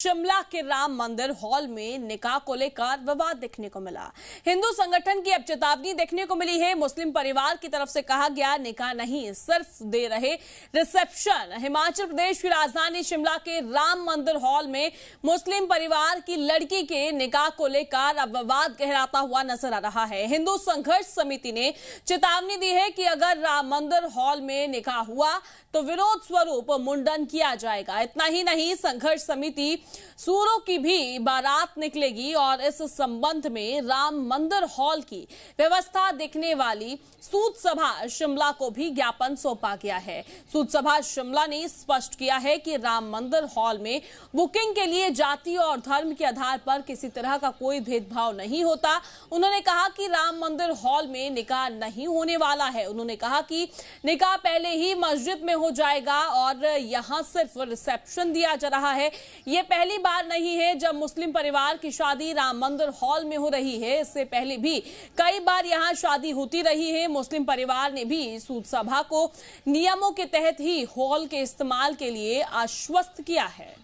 शिमला के राम मंदिर हॉल में निकाह को लेकर विवाद देखने को मिला। हिंदू संगठन की अब चेतावनी देखने को मिली है। मुस्लिम परिवार की तरफ से कहा गया निकाह नहीं, सिर्फ दे रहे रिसेप्शन। हिमाचल प्रदेश की राजधानी शिमला के राम मंदिर हॉल में मुस्लिम परिवार की लड़की के निकाह को लेकर अब विवाद गहराता हुआ नजर आ रहा है। हिंदू संघर्ष समिति ने चेतावनी दी है कि अगर राम मंदिर हॉल में निकाह हुआ तो विरोध स्वरूप मुंडन किया जाएगा। इतना ही नहीं, संघर्ष समिति सूरों की भी बारात निकलेगी और इस संबंध में राम मंदिर हॉल की व्यवस्था देखने वाली सूद सभा शिमला को भी ज्ञापन सौंपा गया है। सूद सभा शिमला ने स्पष्ट किया है कि राम मंदिर हॉल में बुकिंग के लिए जाति और धर्म के आधार पर किसी तरह का कोई भेदभाव नहीं होता। उन्होंने कहा कि राम मंदिर हॉल में निकाह नहीं होने वाला है। उन्होंने कहा कि निकाह पहले ही मस्जिद में हो जाएगा और यहां सिर्फ रिसेप्शन दिया जा रहा है। ये पहली बार नहीं है जब मुस्लिम परिवार की शादी राम मंदिर हॉल में हो रही है। इससे पहले भी कई बार यहां शादी होती रही है। मुस्लिम परिवार ने भी सूद सभा को नियमों के तहत ही हॉल के इस्तेमाल के लिए आश्वस्त किया है।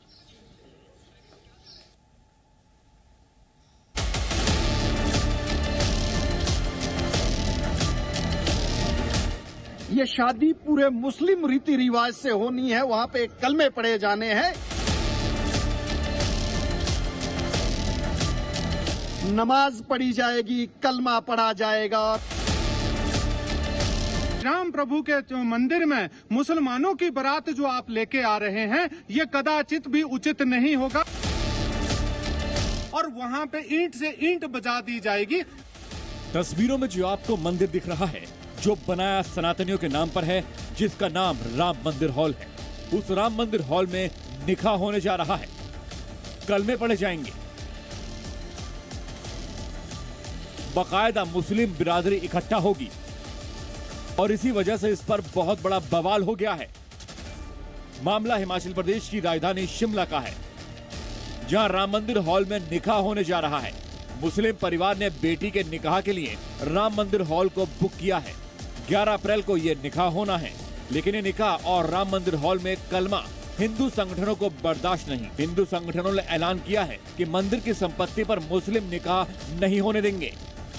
ये शादी पूरे मुस्लिम रीति रिवाज से होनी है। वहां पे कलमे पढ़े जाने हैं, नमाज पढ़ी जाएगी, कलमा पढ़ा जाएगा। राम प्रभु के मंदिर में मुसलमानों की बारात जो आप लेके आ रहे हैं, ये कदाचित भी उचित नहीं होगा और वहां पे ईंट से ईंट बजा दी जाएगी। तस्वीरों में जो आपको मंदिर दिख रहा है, जो बनाया सनातनियों के नाम पर है, जिसका नाम राम मंदिर हॉल है, उस राम मंदिर हॉल में निकाह होने जा रहा है। कलमे पढ़े जाएंगे, बाकायदा मुस्लिम बिरादरी इकट्ठा होगी और इसी वजह से इस पर बहुत बड़ा बवाल हो गया है। मामला हिमाचल प्रदेश की राजधानी शिमला का है, जहां राम मंदिर हॉल में निकाह होने जा रहा है। मुस्लिम परिवार ने बेटी के निकाह के लिए राम मंदिर हॉल को बुक किया है। 11 अप्रैल को यह निकाह होना है, लेकिन ये निकाह और राम मंदिर हॉल में कलमा हिंदू संगठनों को बर्दाश्त नहीं। हिंदू संगठनों ने ऐलान किया है कि मंदिर की संपत्ति पर मुस्लिम निकाह नहीं होने देंगे।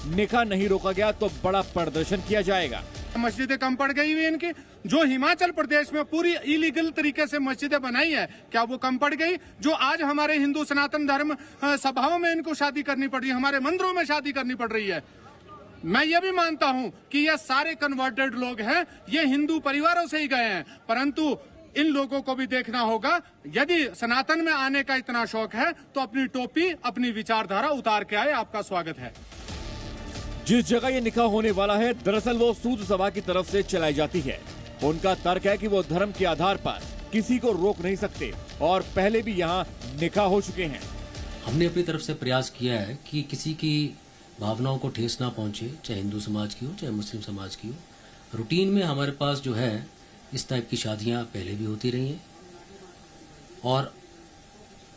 निकाह नहीं रोका गया तो बड़ा प्रदर्शन किया जाएगा। मस्जिदें कम पड़ गई हुई इनकी, जो हिमाचल प्रदेश में पूरी इलीगल तरीके से मस्जिदें बनाई है, क्या वो कम पड़ गई? जो आज हमारे हिंदू सनातन धर्म सभाओं में इनको शादी करनी पड़ रही है, हमारे मंदिरों में शादी करनी पड़ रही है। मैं ये भी मानता हूं कि ये सारे कन्वर्टेड लोग हैं, ये हिंदू परिवारों से ही गए हैं, परंतु इन लोगों को भी देखना होगा। यदि सनातन में आने का इतना शौक है तो अपनी टोपी, अपनी विचारधारा उतार के आए, आपका स्वागत है। जिस जगह ये निकाह होने वाला है, दरअसल वो सूद सभा की तरफ से चलाई जाती है। उनका तर्क है कि वो धर्म के आधार पर किसी को रोक नहीं सकते और पहले भी यहाँ निकाह हो चुके हैं। हमने अपनी तरफ से प्रयास किया है कि किसी की भावनाओं को ठेस ना पहुंचे, चाहे हिंदू समाज की हो चाहे मुस्लिम समाज की हो। रूटीन में हमारे पास जो है इस टाइप की शादियां पहले भी होती रही हैं और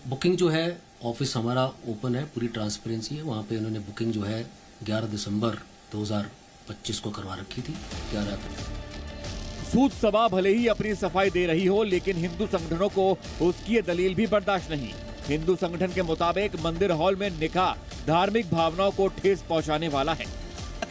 बुकिंग जो है, ऑफिस हमारा ओपन है, पूरी ट्रांसपेरेंसी है। वहाँ पे उन्होंने बुकिंग जो है 11 दिसंबर 2025 को करवा रखी थी। 11 अप्रैल। सूद सभा भले ही अपनी सफाई दे रही हो, लेकिन हिंदू संगठनों को उसकी ये दलील भी बर्दाश्त नहीं। हिंदू संगठन के मुताबिक मंदिर हॉल में निकाह धार्मिक भावनाओं को ठेस पहुंचाने वाला है।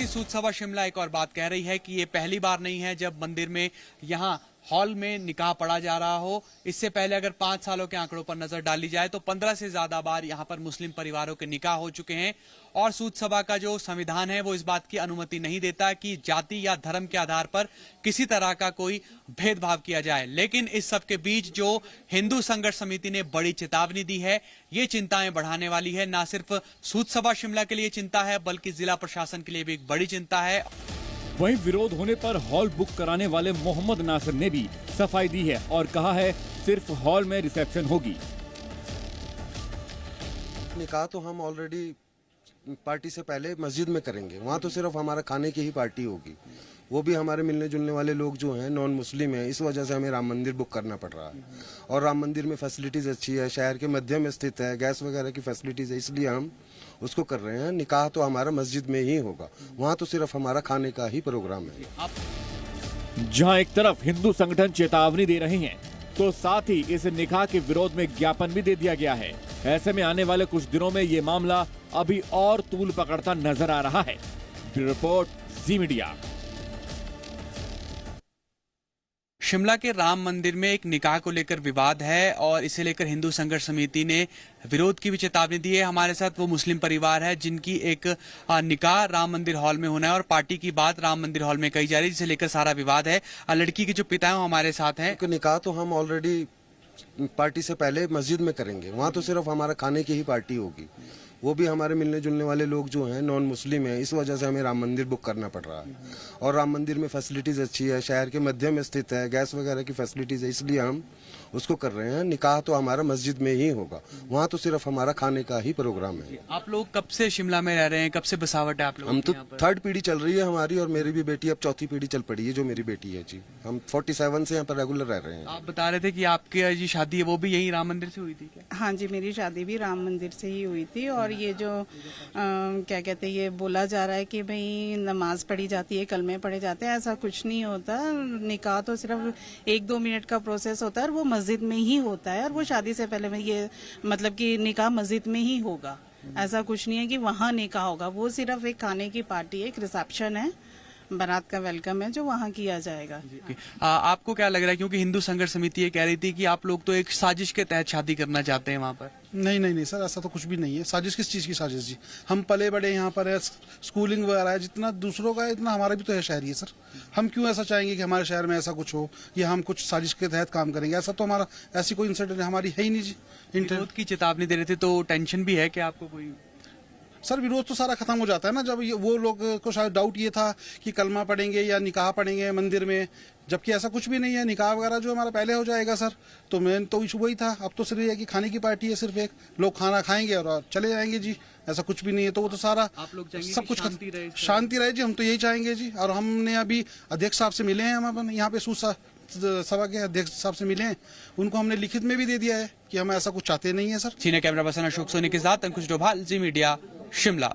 सूद सभा शिमला एक और बात कह रही है कि ये पहली बार नहीं है जब मंदिर में यहाँ हॉल में निकाह पढ़ा जा रहा हो। इससे पहले अगर 5 सालों के आंकड़ों पर नजर डाली जाए तो 15 से ज्यादा बार यहाँ पर मुस्लिम परिवारों के निकाह हो चुके हैं और सूद सभा का जो संविधान है वो इस बात की अनुमति नहीं देता कि जाति या धर्म के आधार पर किसी तरह का कोई भेदभाव किया जाए। लेकिन इस सब के बीच जो हिंदू संघर्ष समिति ने बड़ी चेतावनी दी है, ये चिंताएं बढ़ाने वाली है। न सिर्फ सूद सभा शिमला के लिए चिंता है, बल्कि जिला प्रशासन के लिए भी एक बड़ी चिंता है। वहीं विरोध होने पर हॉल बुक कराने वाले मोहम्मद नासिर ने भी सफाई दी है और कहा है सिर्फ हॉल में रिसेप्शन होगी। निकाह तो हम ऑलरेडी पार्टी से पहले मस्जिद में करेंगे, वहाँ तो सिर्फ हमारा खाने की ही पार्टी होगी। वो भी हमारे मिलने जुलने वाले लोग जो हैं नॉन मुस्लिम हैं, इस वजह से हमें राम मंदिर बुक करना पड़ रहा है। और राम मंदिर में फैसिलिटीज अच्छी है, शहर के मध्य में स्थित है, गैस वगैरह की फैसिलिटीज है, इसलिए हम उसको कर रहे हैं। निकाह तो हमारा मस्जिद में ही होगा, वहाँ तो सिर्फ हमारा खाने का ही प्रोग्राम है। जहां एक तरफ हिंदू संगठन चेतावनी दे रहे हैं, तो साथ ही इस निकाह के विरोध में ज्ञापन भी दे दिया गया है। ऐसे में आने वाले कुछ दिनों में ये मामला अभी और तूल पकड़ता नजर आ रहा है। ब्यूरो रिपोर्ट, जी मीडिया। शिमला के राम मंदिर में एक निकाह को लेकर विवाद है और इसे लेकर हिंदू संघर्ष समिति ने विरोध की भी चेतावनी दी है। हमारे साथ वो मुस्लिम परिवार है जिनकी एक निकाह राम मंदिर हॉल में होना है और पार्टी की बात राम मंदिर हॉल में कही जा रही है, जिसे लेकर सारा विवाद है। लड़की के जो पिता है हमारे साथ हैं। निकाह तो हम ऑलरेडी पार्टी से पहले मस्जिद में करेंगे, वहाँ तो सिर्फ हमारा खाने की ही पार्टी होगी। वो भी हमारे मिलने जुलने वाले लोग जो हैं नॉन मुस्लिम हैं, इस वजह से हमें राम मंदिर बुक करना पड़ रहा है। और राम मंदिर में फैसिलिटीज़ अच्छी है, शहर के मध्य में स्थित है, गैस वगैरह की फैसिलिटीज़ है, इसलिए हम उसको कर रहे हैं। निकाह तो हमारा मस्जिद में ही होगा, वहाँ तो सिर्फ हमारा खाने का ही प्रोग्राम है। आप लोग कब से शिमला में रह रहे हैं, कब से बसावट है आप लोग? हम तो 3rd पीढ़ी चल रही है हमारी, और मेरी भी बेटी अब 4थी पीढ़ी चल पड़ी है, जो मेरी बेटी है जी। हम 47 से यहाँ पर रेगुलर रह रहे हैं। आप बता रहे थे कि आपकी जी शादी है वो भी यही राम मंदिर से हुई थी क्या? हाँ जी, मेरी शादी भी राम मंदिर से ही हुई थी। और ये जो क्या कहते हैं, ये बोला जा रहा है कि भाई नमाज पढ़ी जाती है, कलमे पढ़े जाते हैं, ऐसा कुछ नहीं होता। निकाह तो सिर्फ 1-2 मिनट का प्रोसेस होता है और वो मस्जिद में ही होता है। और वो शादी से पहले में ये मतलब कि निकाह मस्जिद में ही होगा, ऐसा कुछ नहीं है कि वहाँ निकाह होगा। वो सिर्फ एक खाने की पार्टी है, एक रिसेप्शन है, बारात का वेलकम है जो वहाँ किया जाएगा। आपको क्या लग रहा है, क्योंकि हिंदू संघर्ष समिति ये कह रही थी कि आप लोग तो एक साजिश के तहत शादी करना चाहते हैं वहाँ पर? नहीं सर, ऐसा तो कुछ भी नहीं है। साजिश किस चीज़ की साजिश जी? हम पले बड़े यहाँ पर है, स्कूलिंग वगैरह है, जितना दूसरों का है इतना हमारा भी तो है शहरी है सर। हम क्यों ऐसा चाहेंगे कि हमारे शहर में ऐसा कुछ हो या हम कुछ साजिश के तहत काम करेंगे? ऐसा तो हमारा, ऐसी कोई इंसिडेंट हमारी है ही नहीं जी। विरोध की चेतावनी दे रहे थे तो टेंशन भी है क्या आपको कोई? सर विरोध तो सारा खत्म हो जाता है ना जब वो लोग को शायद डाउट ये था कि कलमा पढ़ेंगे या निकाह पढ़ेंगे मंदिर में, जबकि ऐसा कुछ भी नहीं है। निकाह वगैरह जो हमारा पहले हो जाएगा सर। तो मेन तो इशू वही था। अब तो सिर्फ ये है कि खाने की पार्टी है, सिर्फ एक लोग खाना खाएंगे और चले जाएंगे जी, ऐसा कुछ भी नहीं है। तो वो तो सारा आप लोग सब कुछ शांति रहे जी, हम तो यही चाहेंगे जी। और हमने अभी अध्यक्ष साहब से मिले हैं, हम यहाँ पे सभा के अध्यक्ष साहब से मिले हैं, उनको हमने लिखित में भी दे दिया है कि हम ऐसा कुछ चाहते नहीं है sir. Senior camera person Ashok Soni के साथ अंकुश डोभाल, जी मीडिया, शिमला।